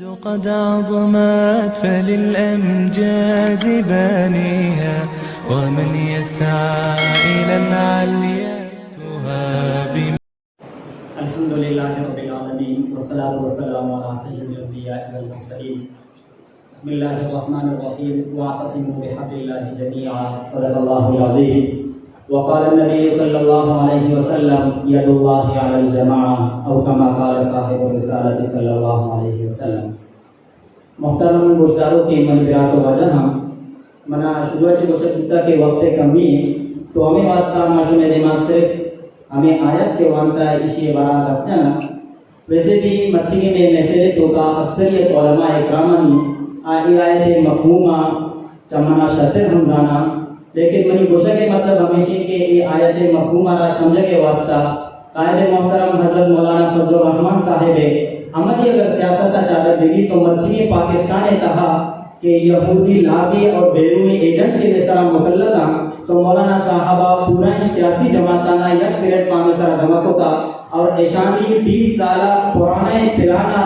قد عظمت فللأمجاد بانيها ومن يسعى إلى العليا يهاب. الحمد لله رب العالمين والصلاة والسلام على سيد الأنبياء والمرسلين. بسم الله الرحمن الرحيم. واعتصموا بحبل الله جميعا. صدق الله العظيم. وقال النبي صلى الله عليه وسلم يد الله على الجماعة أو كما قال صاحب الرسالة صلى الله عليه وسلم. मोहतरम गुज़ारों की मनबिरात वजह मना शुरुआती गोशत के वक्त कमी तो हमें वास्ता माशूम दिमाग सिर्फ हमें आयत के वांता इसी बारा करते हैं वैसे भी मच्छी में महफिल तो का अक्सरियत उलमा इकरामनी आयत मफहूमा चमना शर्त हमजाना लेकिन मनी गोशा के मतलब हमेशा के ये आयत मफहूमा का समझ के वास्ता कायदे मोहतरम हजरत मौलाना फजलुर रहमान साहिब हमारी अगर सियासत चादर देगी तो मर्जी पाकिस्तान ने कहा कि यहूदी लाबी और बैरूनी एजेंट के जैसा मुसल्लता तो मौलाना साहबा पूरा सियासी जमाताना एक प्लेटफॉर्म में सारा जमातों का और ऐशानी 20 साल पुराने पिलाना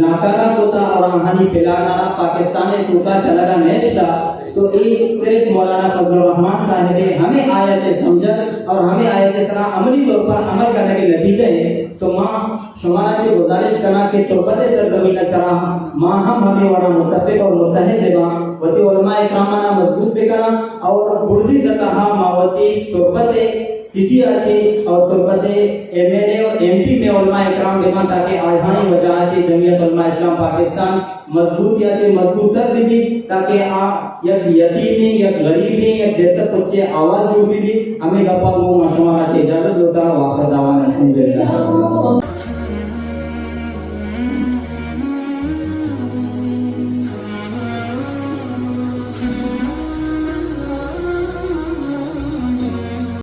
नाकारा होता और हानि पिलाना पाकिस्तान ने टूका चला नेश्ता तो ये सिर्फ मौलाना फजलुर रहमान साहिब हमें आयत समझ और हमें आयत सरा अमली तौर पर अमल करने के नतीजे है तो माँ शुमारा की गुजारिश करना के तौबते सरजमीन सरा माँ हम हमें वाला मुत्तफिक और मुत्तहिद है वती उलमा इकरामाना मजबूत बेकरा और बुर्जी जतहा मावती तौबते सिटी आची और तौबते एमएलए और एमपी में उलमा इकराम बेमा ताकि आधानी वजह आची जमीयत उलमा इस्लाम पाकिस्तान मजबूत याचे मजबूत कर दी ताकि आप एक यतीम ने एक गरीब ने एक देता कुछ आवाज जो भी हमें गप्पा वो माशूमा आची इजाजत होता है वाखिर दावाना अल्हम्दुलिल्लाह।